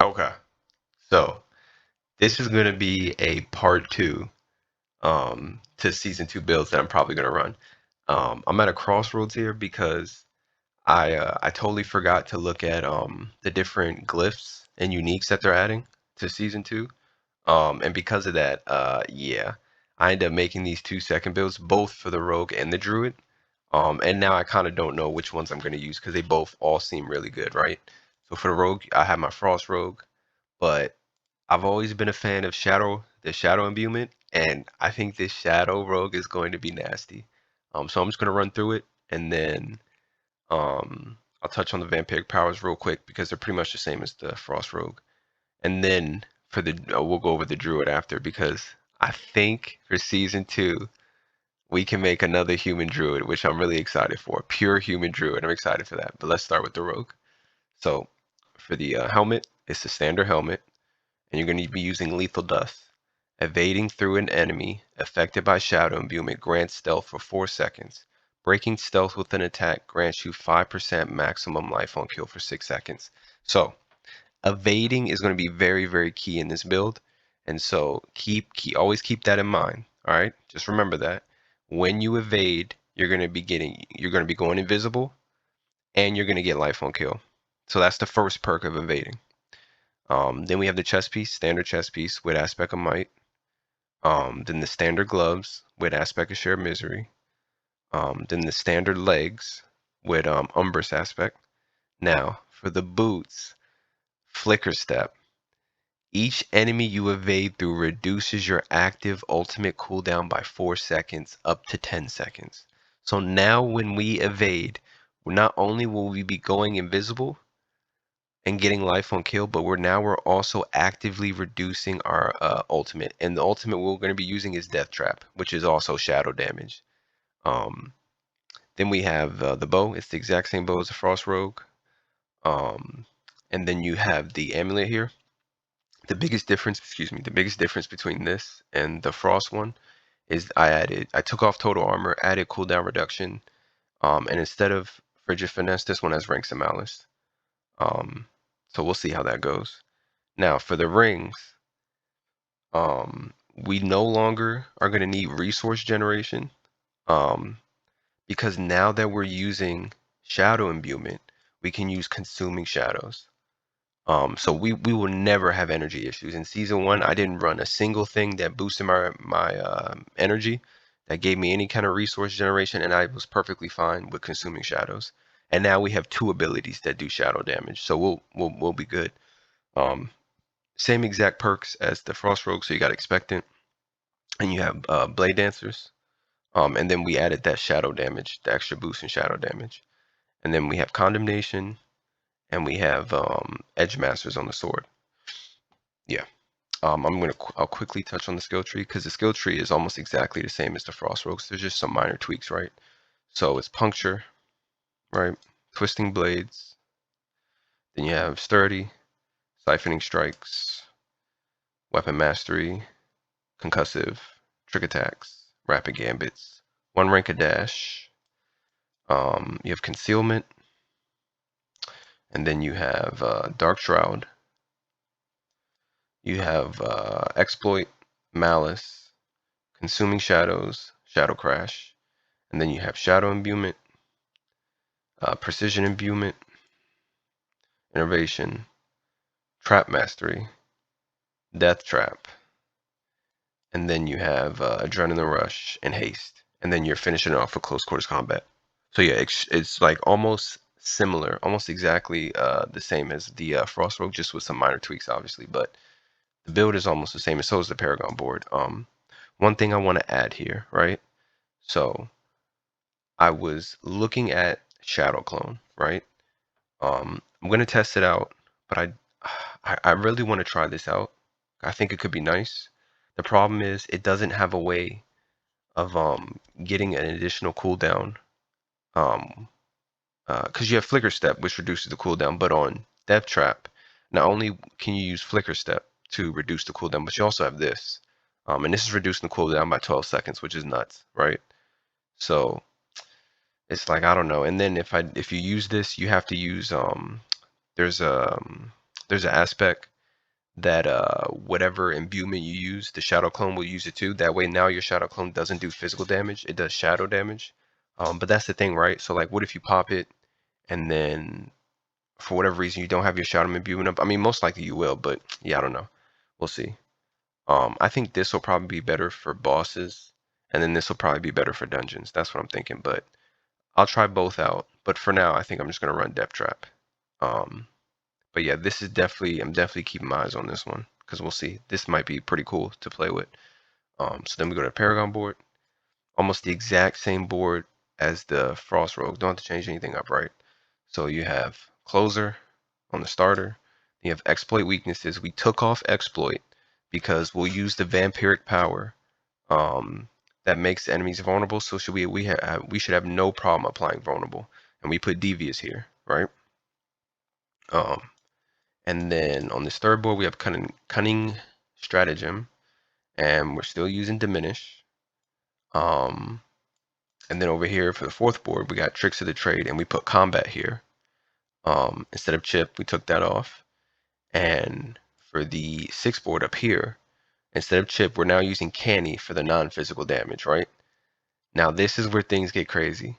Okay, so this is gonna be a part two to season two builds that I'm probably gonna run. I'm at a crossroads here because I totally forgot to look at the different glyphs and uniques that they're adding to season two. And because of that, yeah, I ended up making these 2 second builds, both for the rogue and the druid. And now I kind of don't know which ones I'm gonna use because they both all seem really good, right? So for the rogue, I have my frost rogue, but I've always been a fan of the shadow imbuement, and I think this shadow rogue is going to be nasty. So I'm just gonna run through it, and then I'll touch on the vampiric powers real quick because they're pretty much the same as the frost rogue, and then for the we'll go over the druid after because I think for season two we can make another human druid, which I'm really excited for. Pure human druid. I'm excited for that. But let's start with the rogue. So for the helmet, it's the standard helmet, and you're going to be using lethal dust. Evading through an enemy affected by shadow imbuement grants stealth for 4 seconds. Breaking stealth with an attack grants you 5% maximum life on kill for 6 seconds. So evading is going to be very, very key in this build. And so always keep that in mind. All right. Just remember that when you evade, you're going to be going invisible and you're going to get life on kill. So that's the first perk of evading. Then we have the chest piece, standard chest piece with aspect of might. Then the standard gloves with aspect of shared misery. Then the standard legs with umbrous aspect. Now for the boots, flicker step. Each enemy you evade through reduces your active ultimate cooldown by 4 seconds up to 10 seconds. So now when we evade, not only will we be going invisible and getting life on kill, but we're also actively reducing our ultimate. And the ultimate we're going to be using is Death Trap, which is also shadow damage. Then we have the bow. It's the exact same bow as the Frost Rogue. And then you have the amulet here. The biggest difference between this and the Frost one is I took off total armor, added cooldown reduction, and instead of Frigid Finesse, this one has Ranks of Malice. So we'll see how that goes. Now for the rings, we no longer are going to need resource generation, because now that we're using shadow imbuement, we can use consuming shadows. So we will never have energy issues. In season one, I didn't run a single thing that boosted my energy, that gave me any kind of resource generation, and I was perfectly fine with consuming shadows. And now we have 2 abilities that do shadow damage, so we'll be good. Same exact perks as the Frost Rogue, so you got Expectant, and you have Blade Dancers. And then we added that shadow damage, the extra boost in shadow damage. And then we have Condemnation, and we have Edge Masters on the sword. Yeah. I'll quickly touch on the skill tree because the skill tree is almost exactly the same as the Frost Rogues. There's just some minor tweaks, right? So it's Puncture, right? Twisting Blades. Then you have Sturdy, Siphoning Strikes, Weapon Mastery, Concussive, Trick Attacks, Rapid Gambits, 1 rank of Dash. You have Concealment, and then you have Dark Shroud. You have Exploit, Malice, Consuming Shadows, Shadow Crash, and then you have Shadow Imbuement, Precision Imbuement, Innovation, Trap Mastery, Death Trap, and then you have Adrenaline Rush and Haste, and then you're finishing it off with Close Quarters Combat. So yeah, it's like almost similar, almost exactly the same as the Frost Rogue, just with some minor tweaks, obviously, but the build is almost the same, and so is the Paragon board. One thing I want to add here, right? So I was looking at Shadow Clone, right? I'm gonna test it out, but I really want to try this out. I think it could be nice. The problem is it doesn't have a way of getting an additional cooldown, because you have Flicker Step, which reduces the cooldown, but on Death Trap, not only can you use Flicker Step to reduce the cooldown, but you also have this, and this is reducing the cooldown by 12 seconds, which is nuts, right? So it's like, I don't know. And then if you use this, you have to use there's an aspect whatever imbuement you use, the shadow clone will use it too. That way now your shadow clone doesn't do physical damage, it does shadow damage. But that's the thing, right? So like what if you pop it and then for whatever reason you don't have your shadow imbuement up? I mean, most likely you will, but yeah, I don't know. We'll see. I think this will probably be better for bosses, and then this will probably be better for dungeons. That's what I'm thinking, but I'll try both out. But for now, I think I'm just gonna run Depth Trap. Um, but yeah, this is definitely, I'm definitely keeping my eyes on this one because we'll see. This might be pretty cool to play with. So then we go to the Paragon board, almost the exact same board as the Frost Rogue. Don't have to change anything up, right? So you have Closer on the starter. You have Exploit weaknesses. We took off Exploit because we'll use the Vampiric power that makes enemies vulnerable. So should we should have no problem applying vulnerable, and we put Devious here, right? And then on this third board we have cunning stratagem, and we're still using diminish. And then over here for the fourth board we got tricks of the trade, and we put combat here. Instead of chip we took that off. And for the sixth board up here, instead of chip we're now using canny for the non-physical damage, right? Now this is where things get crazy.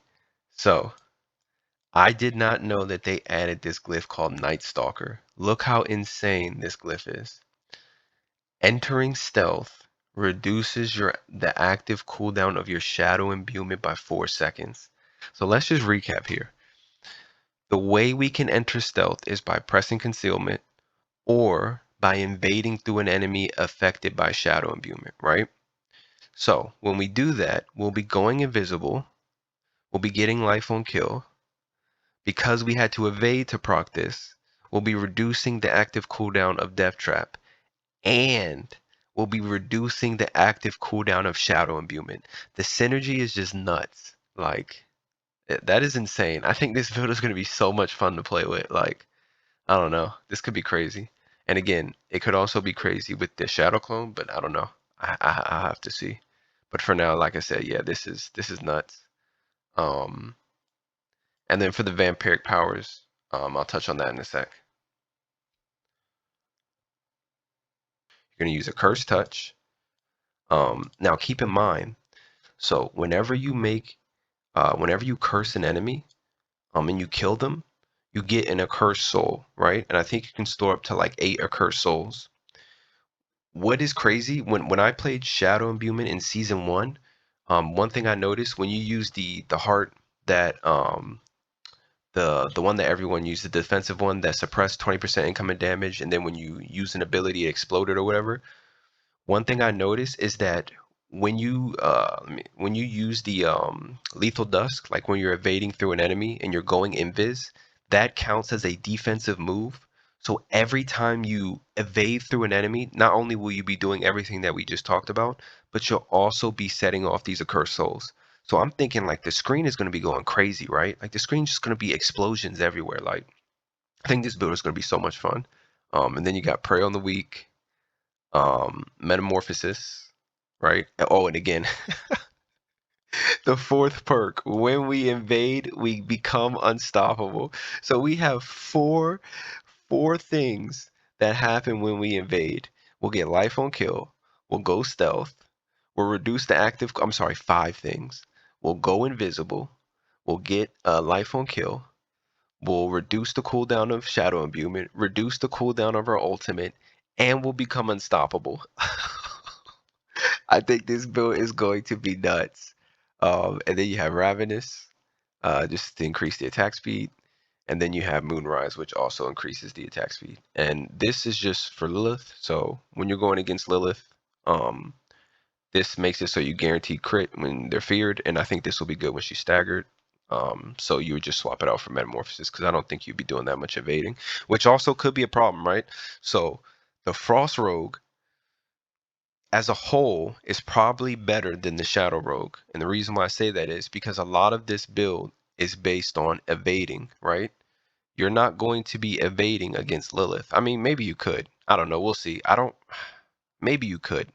So I did not know that they added this glyph called Night Stalker. Look how insane this glyph is. Entering stealth reduces the active cooldown of your shadow imbuement by 4 seconds. So let's just recap here. The way we can enter stealth is by pressing concealment or by invading through an enemy affected by shadow imbuement, right? So when we do that, we'll be going invisible, we'll be getting life on kill. Because we had to evade to proc this, we'll be reducing the active cooldown of Death Trap, and we'll be reducing the active cooldown of Shadow Imbuement. The synergy is just nuts. Like, that is insane. I think this build is going to be so much fun to play with. Like, I don't know. This could be crazy. And again, it could also be crazy with the Shadow Clone, but I don't know. I have to see. But for now, like I said, yeah, this is nuts. And then for the vampiric powers, I'll touch on that in a sec. You're going to use a curse touch. Now keep in mind, so whenever you curse an enemy, and you kill them, you get an accursed soul, right? And I think you can store up to like 8 accursed souls. What is crazy, when I played Shadow Imbuement in season 1, one thing I noticed when you use the heart that the one that everyone used, the defensive one that suppressed 20% incoming damage, and then when you use an ability it exploded or whatever. One thing I noticed is that when you use the lethal dusk, like when you're evading through an enemy and you're going invis, that counts as a defensive move. So every time you evade through an enemy, not only will you be doing everything that we just talked about, but you'll also be setting off these accursed souls. So I'm thinking like the screen is going to be going crazy, right? Like the screen's just going to be explosions everywhere. Like I think this build is going to be so much fun. And then you got Prey on the Weak, Metamorphosis, right? Oh, and again, the fourth perk, when we invade, we become unstoppable. So we have four things that happen when we invade. We'll get life on kill, we'll go stealth, we'll reduce the active, I'm sorry, 5 things. We'll go invisible, we'll get life on kill, we'll reduce the cooldown of shadow imbuement, reduce the cooldown of our ultimate, and we'll become unstoppable. I think this build is going to be nuts. And then you have Ravenous, just to increase the attack speed. And then you have Moonrise, which also increases the attack speed. And this is just for Lilith. So when you're going against Lilith, this makes it so you guarantee crit when they're feared. And I think this will be good when she's staggered. So you would just swap it out for Metamorphosis because I don't think you'd be doing that much evading, which also could be a problem, right? So the Frost Rogue as a whole is probably better than the Shadow Rogue. And the reason why I say that is because a lot of this build is based on evading, right? You're not going to be evading against Lilith. I mean, maybe you could. I don't know. We'll see. Maybe you could.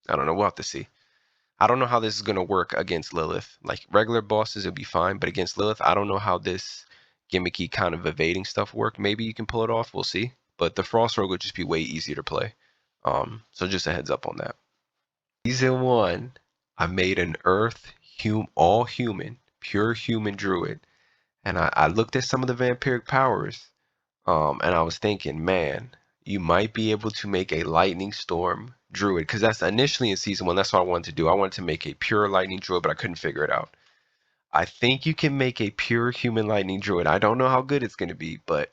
I don't know. We'll have to see. I don't know how this is going to work against Lilith. Like regular bosses, it'll be fine. But against Lilith, I don't know how this gimmicky kind of evading stuff work. Maybe you can pull it off. We'll see. but the Frost Rogue would just be way easier to play. So just a heads up on that. Season 1, I made an all human, pure human druid, and I looked at some of the vampiric powers, and I was thinking, man, you might be able to make a lightning storm druid, because that's initially in season 1. That's what I wanted to do. I wanted to make a pure lightning druid, but I couldn't figure it out. I think you can make a pure human lightning druid. I don't know how good it's going to be, but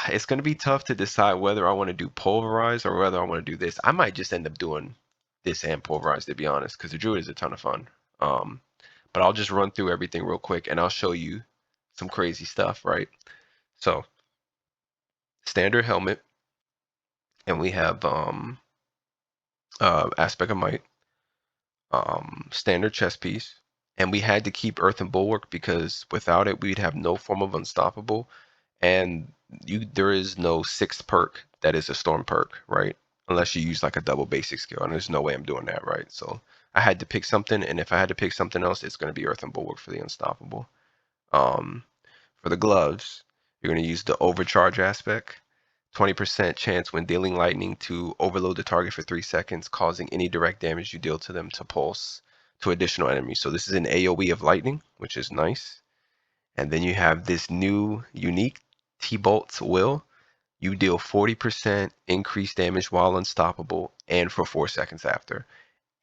it's going to be tough to decide whether I want to do pulverize or whether I want to do this. I might just end up doing this and pulverize, to be honest, because the druid is a ton of fun. But I'll just run through everything real quick and I'll show you some crazy stuff, right? So standard helmet, and we have aspect of might, standard chest piece, and we had to keep earth and bulwark because without it we'd have no form of unstoppable, and there is no sixth perk that is a storm perk, right? Unless you use like a double basic skill, and there's no way I'm doing that, right? So I had to pick something, and if I had to pick something else, it's going to be earth and bulwark for the unstoppable. For the gloves, you're going to use the overcharge aspect. 20% chance when dealing lightning to overload the target for 3 seconds, causing any direct damage you deal to them to pulse to additional enemies. So this is an AoE of lightning, which is nice. And then you have this new unique T-Bolt's Will. You deal 40% increased damage while unstoppable and for 4 seconds after.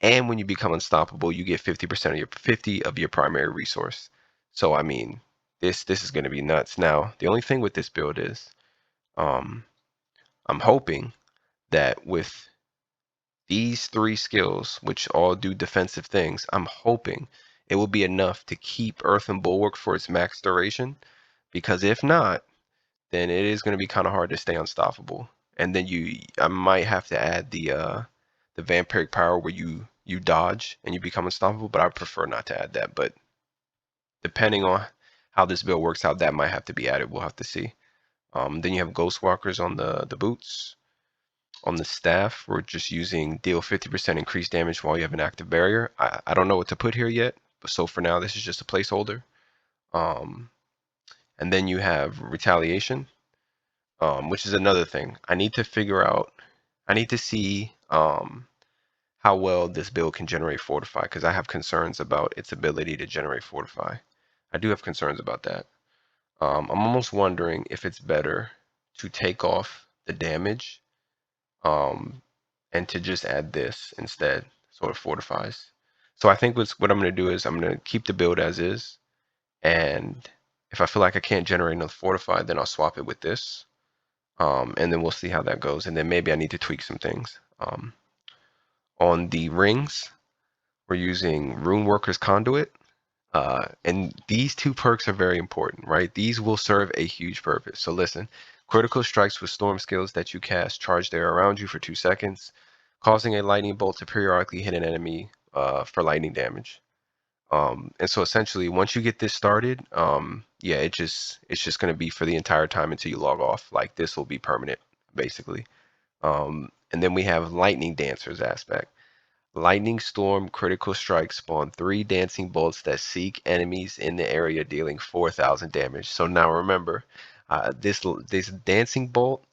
And when you become unstoppable, you get 50% of your 50 of your primary resource. So I mean, this is going to be nuts. Now, the only thing with this build is I'm hoping that with these 3 skills, which all do defensive things, I'm hoping it will be enough to keep Earth and Bulwark for its max duration, because if not, then it is going to be kind of hard to stay unstoppable. And then I might have to add the vampiric power where you dodge and you become unstoppable, but I prefer not to add that. But depending on how this build works out, that might have to be added. We'll have to see. Then you have Ghost Walkers on the boots. On the staff, we're just using deal 50% increased damage while you have an active barrier. I don't know what to put here yet, but so for now, this is just a placeholder. And then you have retaliation, which is another thing. I need to figure out, I need to see how well this build can generate fortify, because I have concerns about its ability to generate fortify. I do have concerns about that. I'm almost wondering if it's better to take off the damage and to just add this instead, so it fortifies. So I think what I'm going to do is I'm going to keep the build as is, and if I feel like I can't generate enough fortify, then I'll swap it with this, and then we'll see how that goes, and then maybe I need to tweak some things. On the rings, we're using Rune Worker's Conduit, and these 2 perks are very important, right? These will serve a huge purpose. So listen, critical strikes with storm skills that you cast charge there around you for 2 seconds, causing a lightning bolt to periodically hit an enemy for lightning damage. And so essentially, once you get this started, yeah, it's just going to be for the entire time until you log off. Like, this will be permanent, basically. And then we have Lightning Dancers aspect. Lightning Storm critical strike spawn 3 dancing bolts that seek enemies in the area, dealing 4,000 damage. So now remember, this dancing bolt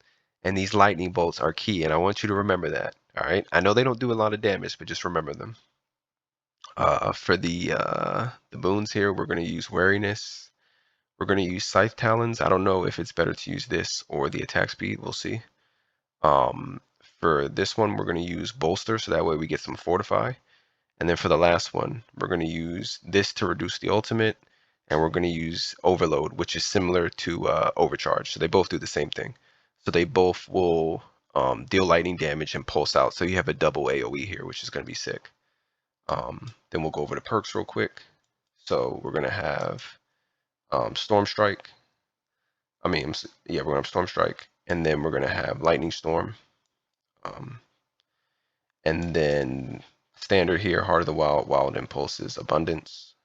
and these lightning bolts are key, and I want you to remember that. All right, I know they don't do a lot of damage, but just remember them. For the boons here, we're going to use wariness. We're going to use scythe talons. I don't know if it's better to use this or the attack speed. We'll see. For this one, we're going to use bolster, so that way we get some fortify. And then for the last one, we're going to use this to reduce the ultimate, and we're going to use overload, which is similar to overcharge. So they both do the same thing. So they both will deal lightning damage and pulse out. So you have a double AoE here, which is going to be sick. Then we'll go over the perks real quick. So we're going to have Storm Strike. We're going to have Storm Strike, and then we're going to have Lightning Storm. And then standard here, Heart of the Wild, Wild Impulses, Abundance.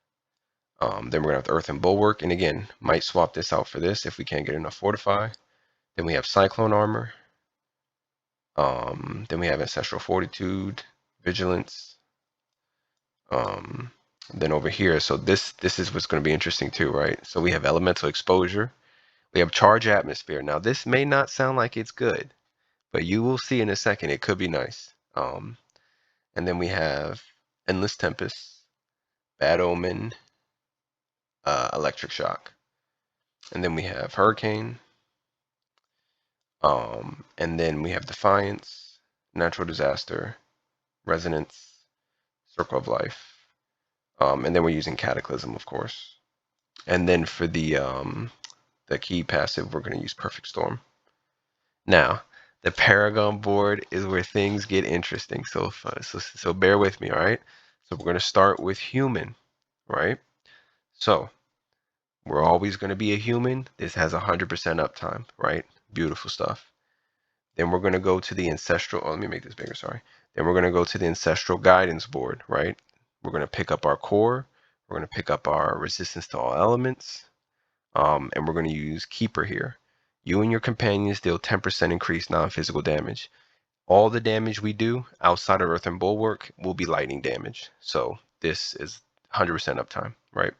Then we're going to have the Earth and Bulwark. And again, might swap this out for this if we can't get enough Fortify. Then we have Cyclone Armor. Then we have Ancestral Fortitude, Vigilance. Then over here, so this is what's going to be interesting too, right? So we have Elemental Exposure, We have Charge Atmosphere. Now, this may not sound like it's good, but you will see in a second. It could be nice. And then we have Endless Tempest, Bad Omen, Electric Shock. And then we have Hurricane. And then we have Defiance, Natural Disaster, Resonance, Circle of Life. And then we're using Cataclysm, of course. And then for the key passive, we're going to use Perfect Storm. Now, the Paragon board is where things get interesting. So bear with me, all right? So we're going to start with human, right? So we're always going to be a human. This has 100% uptime, right? Beautiful stuff. Then we're going to go to the ancestral. Oh, let me make this bigger. Sorry. Then we're going to go to the ancestral guidance board, right? We're going to pick up our core. We're going to pick up our resistance to all elements. And we're going to use Keeper here. You and your companions deal 10% increased non-physical damage. All the damage we do outside of Earth and Bulwark will be lightning damage. So this is 100% uptime, right?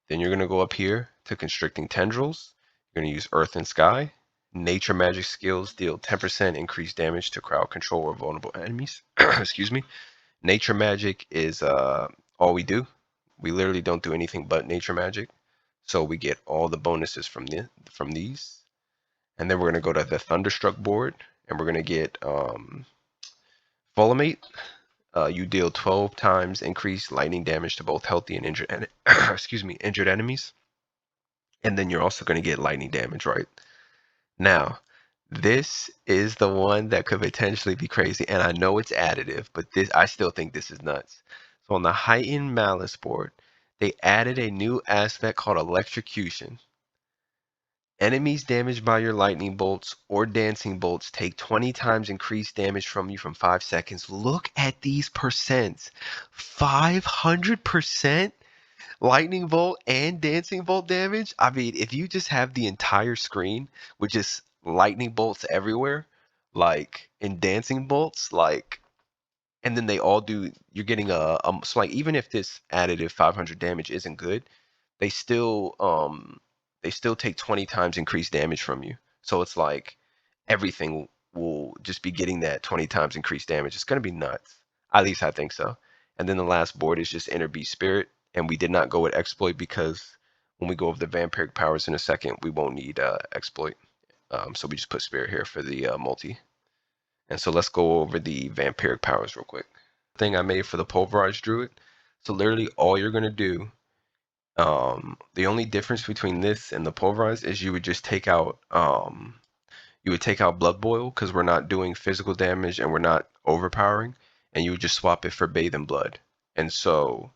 Then you're going to go up here to Constricting Tendrils. You're going to use Earth and Sky. Nature magic skills deal 10% increased damage to crowd control or vulnerable enemies. Excuse me. Nature magic is all we do. We literally don't do anything but nature magic. So we get all the bonuses from these. And then we're going to go to the Thunderstruck board, and we're going to get Fulminate. You deal 12 times increased lightning damage to both healthy and injured injured enemies. And then you're also going to get lightning damage, right? Now, this is the one that could potentially be crazy, and I know it's additive, but I still think this is nuts. So on the Heightened Malice board, they added a new aspect called Electrocution. Enemies damaged by your lightning bolts or dancing bolts take 20 times increased damage from you from 5 seconds. Look at these percents. 500% lightning bolt and dancing bolt damage. I mean, if you just have the entire screen with just lightning bolts everywhere, like in dancing bolts, like, and then they all do, you're getting so like even if this additive 500 damage isn't good, they still take 20 times increased damage from you. So it's like everything will just be getting that 20 times increased damage. It's going to be nuts. At least I think so. And then the last board is just Inner Beast Spirit. And we did not go with Exploit because when we go over the vampiric powers in a second, we won't need Exploit. So we just put Spirit here for the multi. And so let's go over the vampiric powers real quick. Thing I made for the Pulverized Druid. So literally all you're going to do, the only difference between this and the Pulverized is you would just take out Blood Boil because we're not doing physical damage and we're not overpowering, and you would just swap it for Bathe in Blood. And so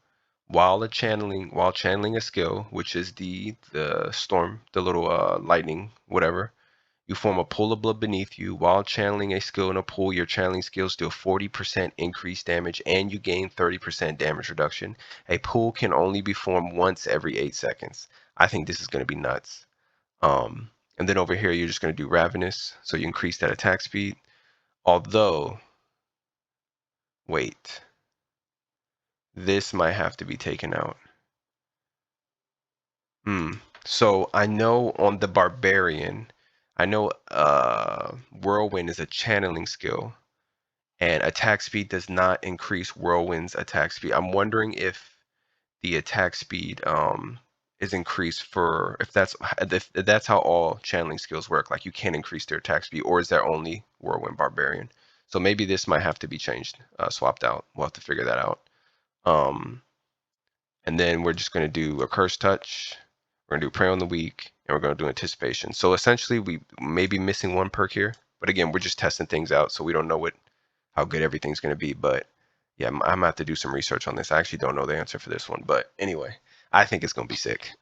while channeling a skill, which is the storm, the little lightning, whatever, you form a pool of blood beneath you. While channeling a skill in a pool, your channeling skills deal 40% increased damage and you gain 30% damage reduction. A pool can only be formed once every 8 seconds. I think this is going to be nuts. And then over here, you're just going to do Ravenous, so you increase that attack speed. Although, wait, this might have to be taken out. So I know on the Barbarian, I know Whirlwind is a channeling skill, and attack speed does not increase Whirlwind's attack speed. I'm wondering if the attack speed is increased for if that's how all channeling skills work. Like you can't increase their attack speed, or is that only Whirlwind Barbarian? So maybe this might have to be changed, swapped out. We'll have to figure that out. And then we're just going to do a Curse Touch. We're going to do Prey on the Weak, and we're going to do Anticipation. So essentially, we may be missing one perk here. But again, we're just testing things out, so we don't know how good everything's going to be. But yeah, I'm going to have to do some research on this. I actually don't know the answer for this one. But anyway, I think it's going to be sick.